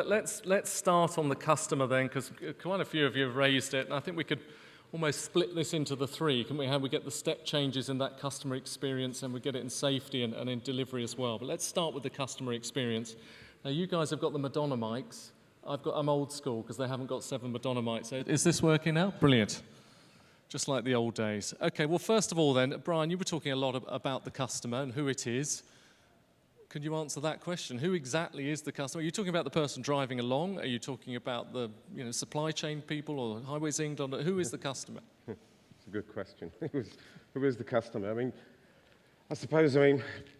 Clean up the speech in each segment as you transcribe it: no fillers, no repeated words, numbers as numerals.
Let's start on the customer then, because quite a few of you have raised it, and I think we could almost split this into the three, can we? How we get the step changes in that customer experience, and we get it in safety and in delivery as well. But let's start with the customer experience. Now, you guys have got the Madonna mics. I'm old school because they haven't got 7 Madonna mics. Is this working now? Brilliant. Just like the old days. Okay, well, first of all then, Brian, you were talking a lot about the customer and who it is. Could you answer that question? Who exactly is the customer? Are you talking about the person driving along? Are you talking about the supply chain people or Highways England? Who is the customer? It's a good question. Who is the customer? I suppose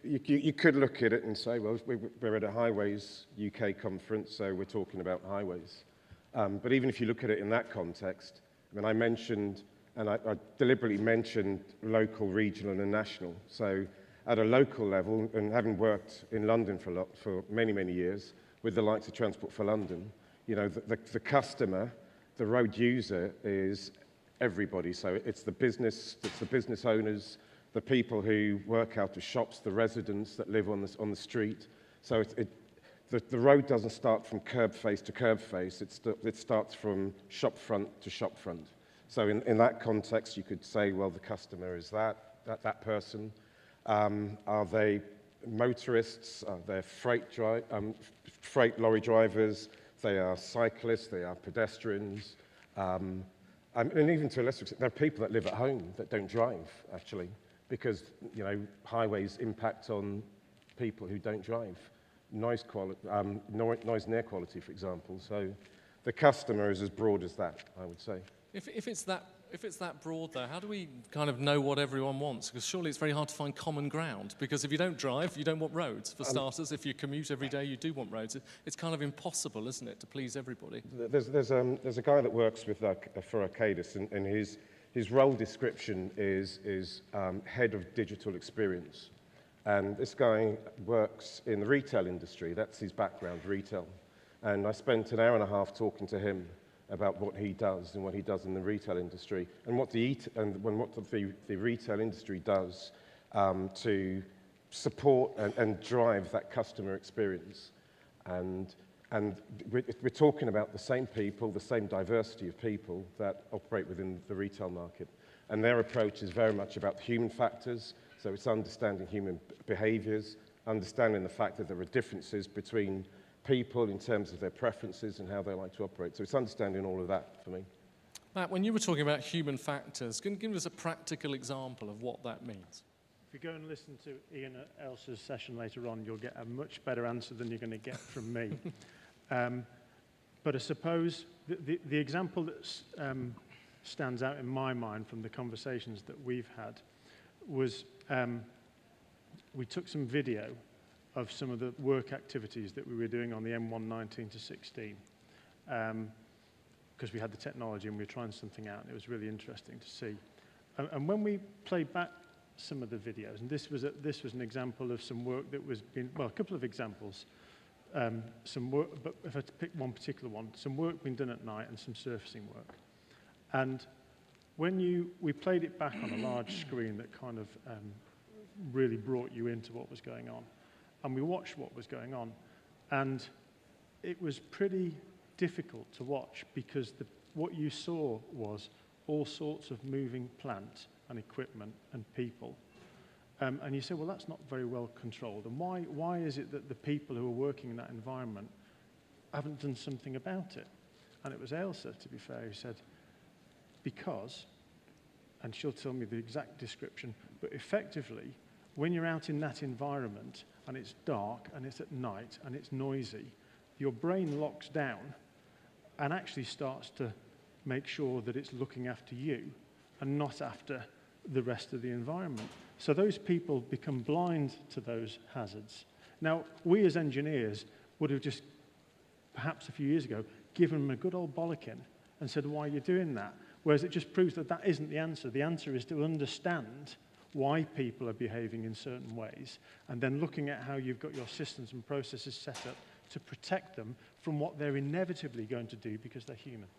you could look at it and say, well, we're at a Highways UK conference, so we're talking about highways. But even if you look at it in that context, I mentioned, and I deliberately mentioned local, regional, and national. So at a local level, and having worked in London for many, many years with the likes of Transport for London, the customer, the road user is everybody. So it's the business owners, the people who work out of shops, the residents that live on the street. So the road doesn't start from curb face to curb face. It starts from shop front to shop front. So in that context, you could say, well, the customer is that person. Are they motorists? Are they freight lorry drivers? They are cyclists. They are pedestrians. And even to a lesser extent, there are people that live at home that don't drive, actually, because highways impact on people who don't drive. Noise and air quality, for example. So the customer is as broad as that, I would say. If it's that broad, though, how do we kind of know what everyone wants? Because surely it's very hard to find common ground. Because if you don't drive, you don't want roads, for starters. If you commute every day, you do want roads. It's kind of impossible, isn't it, to please everybody? There's a guy that works for Arcadis, and his role description is head of digital experience. And this guy works in the retail industry. That's his background, retail. And I spent an hour and a half talking to him about what he does and what he does in the retail industry and what the retail industry does to support and drive that customer experience. And we're talking about the same people, the same diversity of people that operate within the retail market. And their approach is very much about human factors. So it's understanding human behaviors, understanding the fact that there are differences between people in terms of their preferences and how they like to operate. So it's understanding all of that for me. Matt, when you were talking about human factors, can you give us a practical example of what that means? If you go and listen to Ian at Elsa's session later on, you'll get a much better answer than you're going to get from me. But I suppose the example that stands out in my mind from the conversations that we've had was we took some video of some of the work activities that we were doing on the M119 to 16 because we had the technology and we were trying something out and it was really interesting to see. And when we played back some of the videos, and this was an example of some work that was being, well, a couple of examples, some work, but if I had to pick one particular one, some work being done at night and some surfacing work. And when we played it back on a large screen that kind of really brought you into what was going on. And we watched what was going on, and it was pretty difficult to watch because what you saw was all sorts of moving plant and equipment and people. And you say, well, that's not very well controlled. And why is it that the people who are working in that environment haven't done something about it? And it was Ailsa, to be fair, who said, because, and she'll tell me the exact description, but effectively, when you're out in that environment and it's dark and it's at night and it's noisy, your brain locks down and actually starts to make sure that it's looking after you and not after the rest of the environment. So those people become blind to those hazards. Now, we as engineers would have just, perhaps a few years ago, given them a good old bollocking and said, why are you doing that? Whereas it just proves that that isn't the answer. The answer is to understand why people are behaving in certain ways, and then looking at how you've got your systems and processes set up to protect them from what they're inevitably going to do because they're human.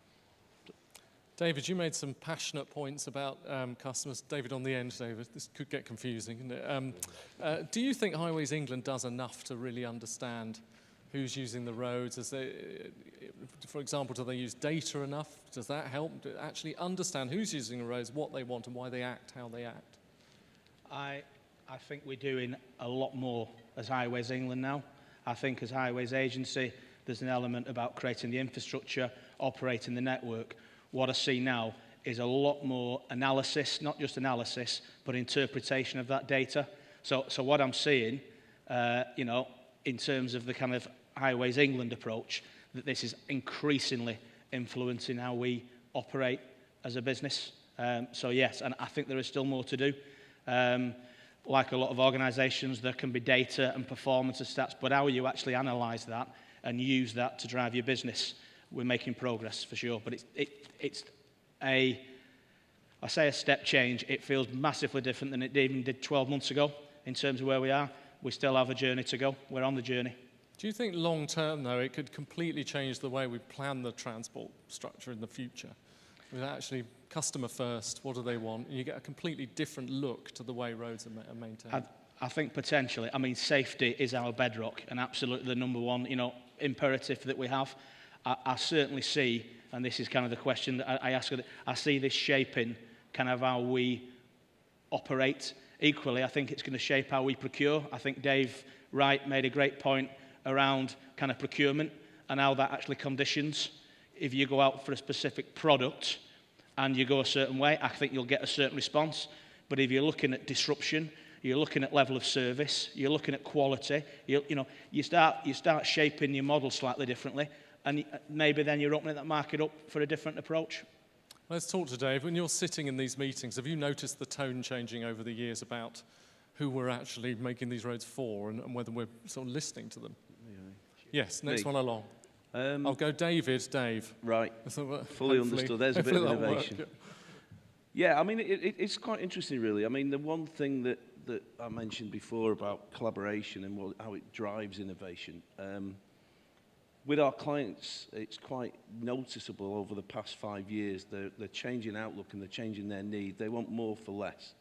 David, you made some passionate points about customers. David on the end, David. This could get confusing, couldn't it? Do you think Highways England does enough to really understand who's using the roads? For example, do they use data enough? Does that help to actually understand who's using the roads, what they want, and why they act, how they act? I think we're doing a lot more as Highways England now. I think as Highways Agency, there's an element about creating the infrastructure, operating the network. What I see now is a lot more analysis, not just analysis, but interpretation of that data. So what I'm seeing, you know, in terms of the kind of Highways England approach, that this is increasingly influencing how we operate as a business. So yes, and I think there is still more to do. Like a lot of organisations, there can be data and performance and stats, but how you actually analyse that and use that to drive your business, we're making progress for sure. But it's I say a step change. It feels massively different than it even did 12 months ago in terms of where we are. We still have a journey to go. We're on the journey. Do you think long term, though, it could completely change the way we plan the transport structure in the future? With actually customer first, what do they want? And you get a completely different look to the way roads are maintained. I think potentially. I mean, safety is our bedrock and absolutely the number one, you know, imperative that we have. I certainly see, and this is kind of the question that I ask, I see this shaping kind of how we operate. Equally, I think it's going to shape how we procure. I think Dave Wright made a great point around kind of procurement and how that actually conditions. If you go out for a specific product and you go a certain way, I think you'll get a certain response. But if you're looking at disruption, you're looking at level of service, you're looking at quality, you start shaping your model slightly differently, and maybe then you're opening that market up for a different approach. Let's talk to Dave. When you're sitting in these meetings, have you noticed the tone changing over the years about who we're actually making these roads for and whether we're sort of listening to them? Yes, next one along. I'll go Dave. Right, fully understood. There's a bit of innovation. Yeah, I mean, it's quite interesting, really. I mean, the one thing that I mentioned before about collaboration and how it drives innovation, with our clients, it's quite noticeable over the past 5 years. They're changing outlook and they're changing their need. They want more for less.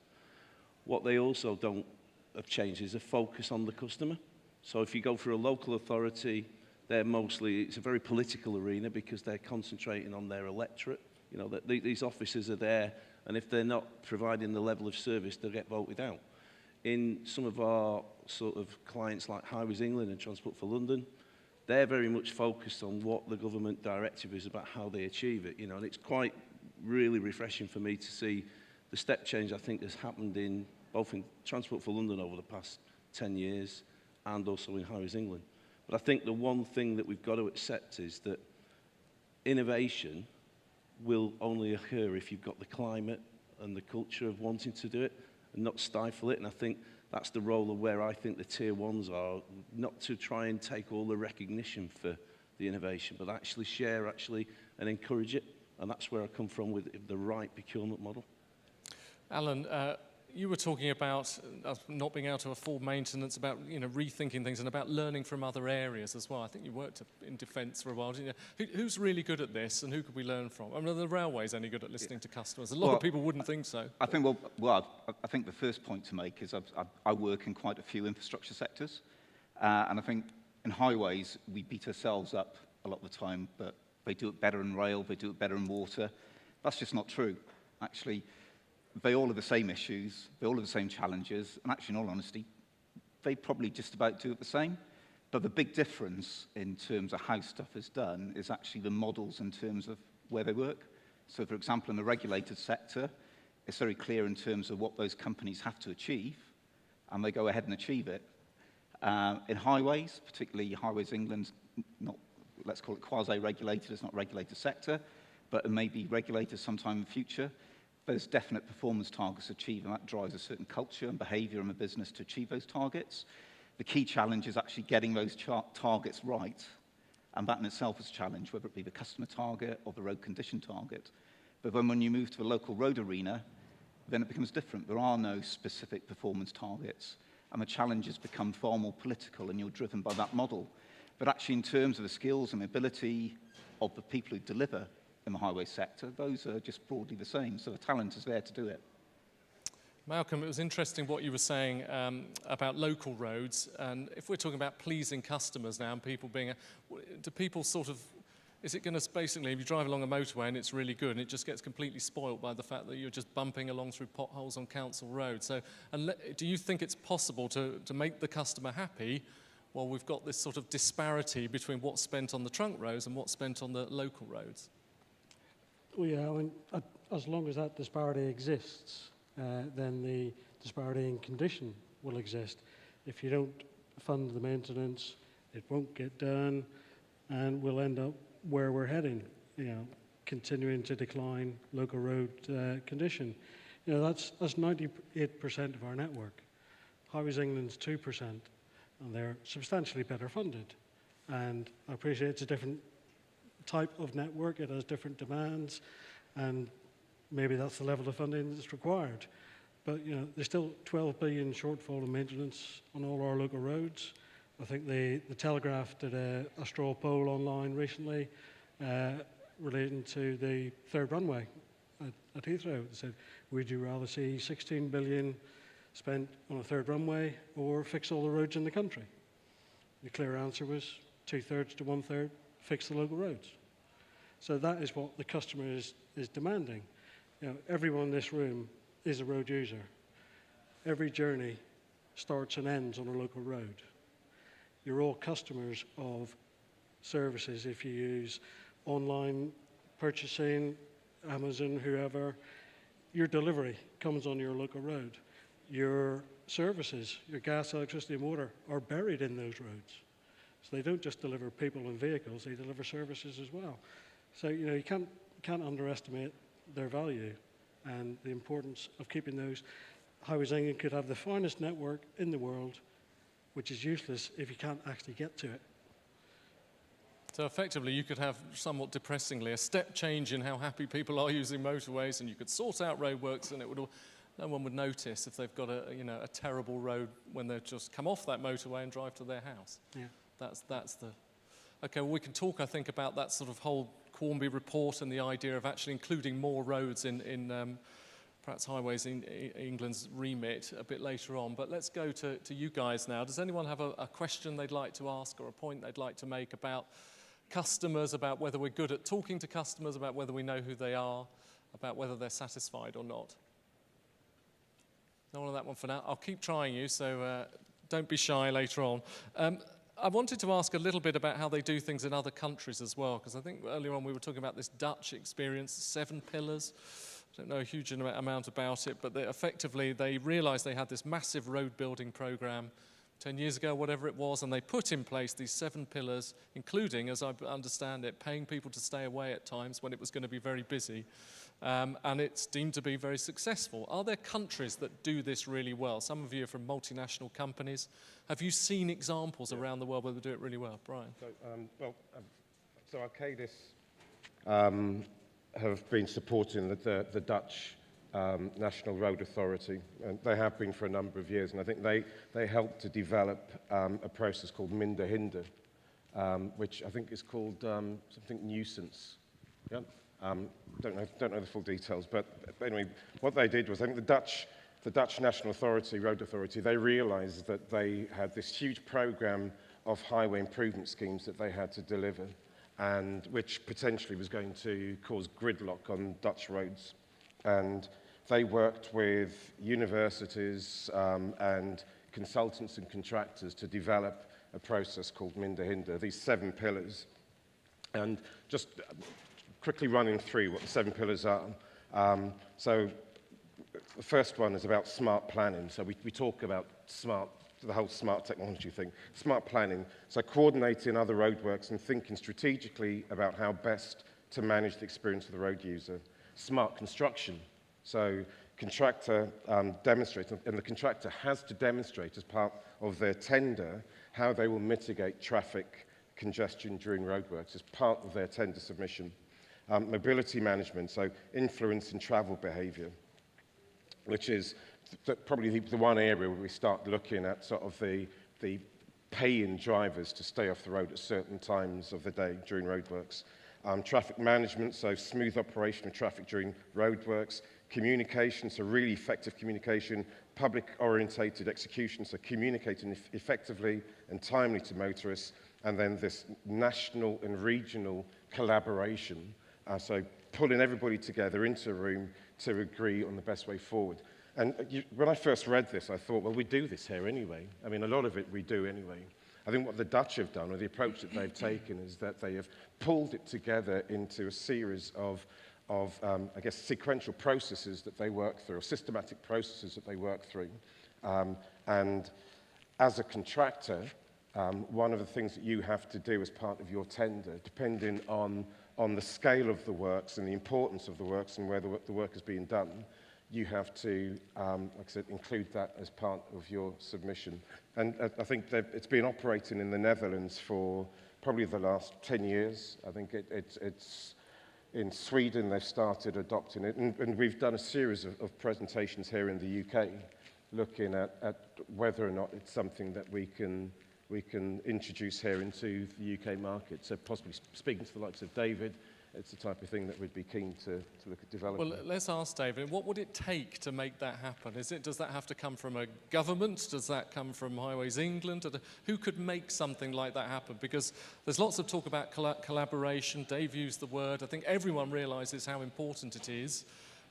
What they also don't have changed is a focus on the customer. So if you go for a local authority, it's a very political arena because they're concentrating on their electorate. You know, that these officers are there, and if they're not providing the level of service, they'll get voted out. In some of our sort of clients like Highways England and Transport for London, they're very much focused on what the government directive is about how they achieve it. You know, and it's quite really refreshing for me to see the step change I think has happened in both in Transport for London over the past 10 years and also in Highways England. But I think the one thing that we've got to accept is that innovation will only occur if you've got the climate and the culture of wanting to do it and not stifle it. And I think that's the role of where I think the tier ones are, not to try and take all the recognition for the innovation, but actually share and encourage it. And that's where I come from with the right procurement model. Alan, you were talking about not being able to afford maintenance, about rethinking things, and about learning from other areas as well. I think you worked in defence for a while, didn't you? Who's really good at this, and who could we learn from? I mean, are the railways any good at listening to customers? A lot of people wouldn't think so. I think I think the first point to make is I work in quite a few infrastructure sectors, and I think in highways we beat ourselves up a lot of the time, but they do it better in rail, they do it better in water. That's just not true, actually. They all have the same issues, they all have the same challenges, and actually, in all honesty, they probably just about do it the same. But the big difference in terms of how stuff is done is actually the models in terms of where they work. So, for example, in the regulated sector, it's very clear in terms of what those companies have to achieve, and they go ahead and achieve it. In highways, particularly Highways England's not, let's call it quasi-regulated, it's not a regulated sector, but it may be regulated sometime in the future. There's definite performance targets achieved, and that drives a certain culture and behaviour in the business to achieve those targets. The key challenge is actually getting those targets right, and that in itself is a challenge, whether it be the customer target or the road condition target. But then when you move to the local road arena, then it becomes different. There are no specific performance targets, and the challenges become far more political, and you're driven by that model. But actually, in terms of the skills and ability of the people who deliver in the highway sector, those are just broadly the same. So the talent is there to do it. Malcolm, it was interesting what you were saying about local roads, and if we're talking about pleasing customers now and people being, do people sort of, is it going to basically, if you drive along a motorway and it's really good and it just gets completely spoilt by the fact that you're just bumping along through potholes on council roads? So do you think it's possible to make the customer happy while we've got this sort of disparity between what's spent on the trunk roads and what's spent on the local roads? Well, yeah, I mean, as long as that disparity exists, then the disparity in condition will exist. If you don't fund the maintenance, it won't get done, and we'll end up where we're heading, continuing to decline local road condition. That's 98% of our network. Highways England's 2%, and they're substantially better funded. And I appreciate it's a different type of network, it has different demands, and maybe that's the level of funding that's required. But there's still 12 billion shortfall in maintenance on all our local roads. I think the Telegraph did a straw poll online recently relating to the third runway at Heathrow. They said, would you rather see 16 billion spent on a third runway or fix all the roads in the country? The clear answer was 2/3 to 1/3, fix the local roads. So that is what the customer is demanding. Everyone in this room is a road user. Every journey starts and ends on a local road. You're all customers of services. If you use online purchasing, Amazon, whoever, your delivery comes on your local road. Your services, your gas, electricity, and water are buried in those roads. So they don't just deliver people and vehicles, they deliver services as well. So you can't underestimate their value and the importance of keeping those. Highways England could have the finest network in the world, which is useless if you can't actually get to it. So effectively, you could have, somewhat depressingly, a step change in how happy people are using motorways, and you could sort out roadworks, and no one would notice if they've got a terrible road when they just come off that motorway and drive to their house. Yeah. That's the. Okay, well, we can talk, I think, about that sort of whole Cornby report and the idea of actually including more roads in perhaps Highways in England's remit a bit later on. But let's go to you guys now. Does anyone have a question they'd like to ask or a point they'd like to make about customers, about whether we're good at talking to customers, about whether we know who they are, about whether they're satisfied or not? No one on that one for now. I'll keep trying you, so don't be shy later on. I wanted to ask a little bit about how they do things in other countries as well, because I think earlier on we were talking about this Dutch experience, 7 pillars. I don't know a huge amount about it, but effectively they realized they had this massive road building program 10 years ago, whatever it was, and they put in place these 7 pillars, including, as I understand it, paying people to stay away at times when it was going to be very busy. And it's deemed to be very successful. Are there countries that do this really well? Some of you are from multinational companies. Have you seen examples around the world where they do it really well? Brian? So HUK16 have been supporting the Dutch National Road Authority, and they have been for a number of years, and I think they helped to develop a process called minder hinder, which I think is called something nuisance. Yeah? Don't know the full details, but anyway, what they did was, I think the Dutch National Authority, Road Authority, they realized that they had this huge program of highway improvement schemes that they had to deliver, and which potentially was going to cause gridlock on Dutch roads. And they worked with universities and consultants and contractors to develop a process called minder hinder, these 7 pillars. And just quickly running through what the 7 pillars are. So the first one is about smart planning. So we talk about the whole smart technology thing. Smart planning, so coordinating other roadworks and thinking strategically about how best to manage the experience of the road user. Smart construction, so contractor demonstrates, and the contractor has to demonstrate as part of their tender how they will mitigate traffic congestion during roadworks as part of their tender submission. Mobility management, so influence in travel behaviour, which is probably the one area where we start looking at sort of the paying drivers to stay off the road at certain times of the day during roadworks. Traffic management, so smooth operation of traffic during roadworks. communication, so really effective communication, public-orientated execution, so communicating effectively and timely to motorists, and then this national and regional collaboration, so pulling everybody together into a room to agree on the best way forward. And when I first read this, I thought, well, we do this here anyway. I mean, a lot of it we do anyway. I think what the Dutch have done, or the approach that they've taken, is that they have pulled it together into a series of I guess, sequential processes that they work through, or systematic processes that they work through. And as a contractor, one of the things that you have to do as part of your tender, depending on the scale of the works and the importance of the works and where the work is being done, you have to, like I said, include that as part of your submission. And I think it's been operating in the Netherlands for probably the last 10 years. I think it's in Sweden, they've started adopting it. And we've done a series of presentations here in the UK looking at whether or not it's something that we can introduce here into the UK market. So possibly speaking to the likes of David, it's the type of thing that we'd be keen to look at developing. Well, let's ask David, what would it take to make that happen? Does that have to come from a government? Does that come from Highways England? Who could make something like that happen? Because there's lots of talk about collaboration. Dave used the word. I think everyone realises how important it is,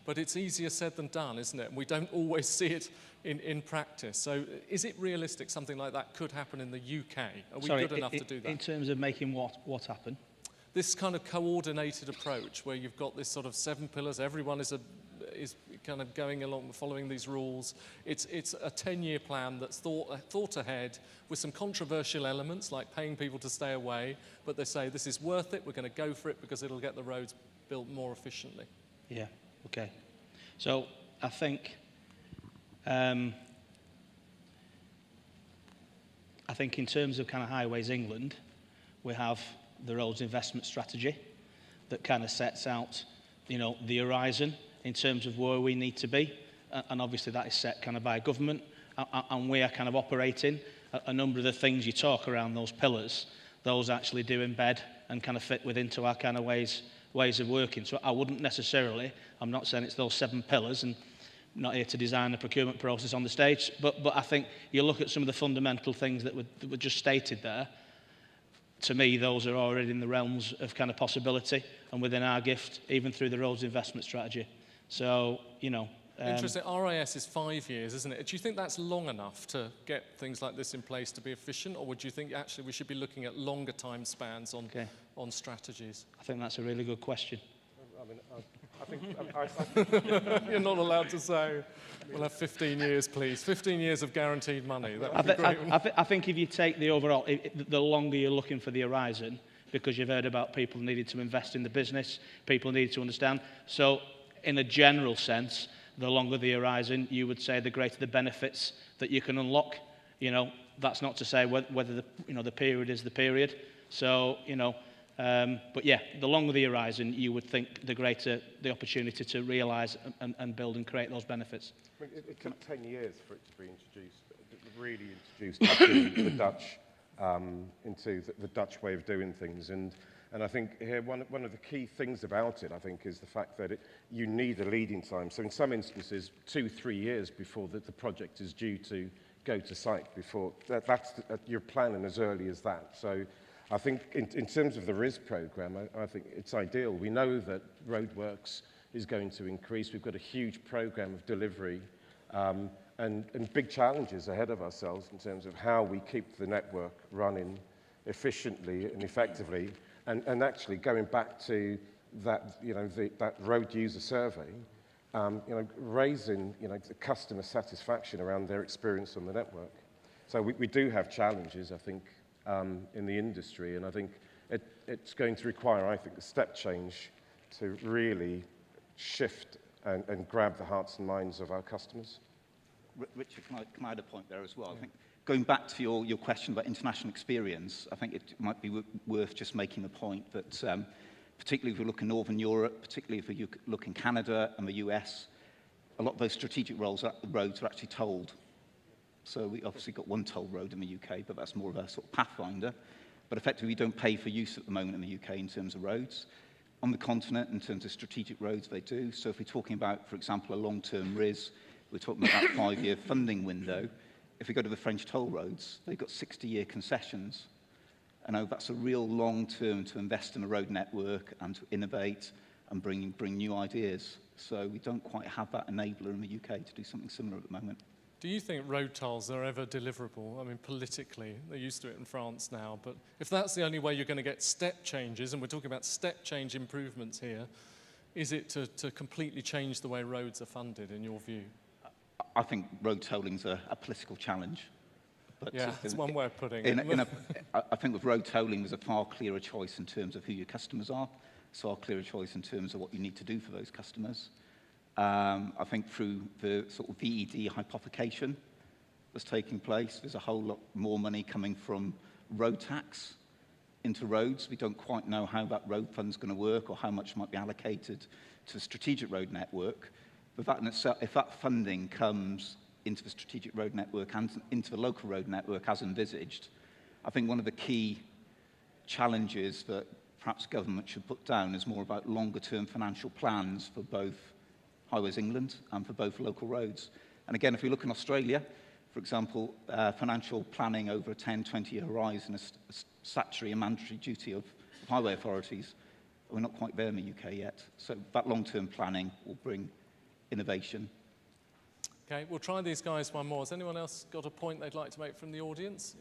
but it's easier said than done, isn't it? We don't always see it in practice. So is it realistic something like that could happen in the UK? Are we good enough to do that? In terms of making what happen? This kind of coordinated approach where you've got this sort of 7 pillars, everyone is kind of going along, following these rules. It's a 10-year plan that's thought ahead with some controversial elements like paying people to stay away, but they say this is worth it, we're going to go for it because it'll get the roads built more efficiently. Yeah, okay. So I think in terms of kind of Highways England, we have the roads investment strategy that kind of sets out, the horizon in terms of where we need to be. And obviously that is set kind of by government, and we are kind of operating a number of the things you talk around those pillars, those actually do embed and kind of fit within our kind of ways of working. So I wouldn't necessarily, I'm not saying it's those 7 pillars, and I'm not here to design the procurement process on the stage, but I think you look at some of the fundamental things that were just stated there. To me, those are already in the realms of kind of possibility and within our gift, even through the roads investment strategy. So, Interesting. RIS is 5 years, isn't it? Do you think that's long enough to get things like this in place to be efficient, or would you think actually we should be looking at longer time spans on strategies? I think that's a really good question. I think You're not allowed to say. We'll have 15 years, please. 15 years of guaranteed money. That would be great. I think if you take the overall, the longer you're looking for the horizon, because you've heard about people needing to invest in the business, people need to understand. So in a general sense, the longer the horizon, you would say the greater the benefits that you can unlock. That's not to say whether the period is the period. So, but yeah, the longer the horizon, you would think the greater the opportunity to realise and build and create those benefits. I mean, it took 10 years for it to be introduced, really introduced into the Dutch, into the Dutch way of doing things. And I think here one of the key things about it, I think, is the fact that you need a leading time. So in some instances, 2-3 years before the project is due to go to site, before you're planning as early as that. So I think in terms of the RIS programme, I think it's ideal. We know that roadworks is going to increase. We've got a huge programme of delivery and big challenges ahead of ourselves in terms of how we keep the network running efficiently and effectively. And actually going back to that, that road user survey, raising, the customer satisfaction around their experience on the network. So we do have challenges, I think, in the industry, and I think it's going to require, I think, a step change to really shift and grab the hearts and minds of our customers. Richard, can I add a point there as well? Yeah. I think going back to your question about international experience, I think it might be worth just making the point that particularly if we look in Northern Europe, particularly if we look in Canada and the US, a lot of those strategic roads are actually tolled. So we obviously got one toll road in the UK, but that's more of a sort of pathfinder. But effectively, we don't pay for use at the moment in the UK in terms of roads. On the continent, in terms of strategic roads, they do. So if we're talking about, for example, a long-term RIS, we're talking about that 5-year funding window. If we go to the French toll roads, they've got 60-year concessions. And that's a real long-term to invest in a road network and to innovate and bring new ideas. So we don't quite have that enabler in the UK to do something similar at the moment. Do you think road tolls are ever deliverable? I mean, politically, they're used to it in France now, but if that's the only way you're going to get step changes, and we're talking about step change improvements here, is it to completely change the way roads are funded, in your view? I think road tolling's a political challenge. But yeah, that's one way of putting it. I think with road tolling, there's a far clearer choice in terms of who your customers are, so a clearer choice in terms of what you need to do for those customers. I think through the sort of VED hypothecation that's taking place, there's a whole lot more money coming from road tax into roads. We don't quite know how that road fund's going to work or how much might be allocated to the strategic road network. But that in itself, if that funding comes into the strategic road network and into the local road network as envisaged, I think one of the key challenges that perhaps government should put down is more about longer-term financial plans for both Highways England and for both local roads. And again, if we look in Australia, for example, financial planning over a 10, 20-year horizon is a statutory and mandatory duty of highway authorities. We're not quite there in the UK yet. So that long-term planning will bring innovation. Okay, we'll try these guys one more. Has anyone else got a point they'd like to make from the audience?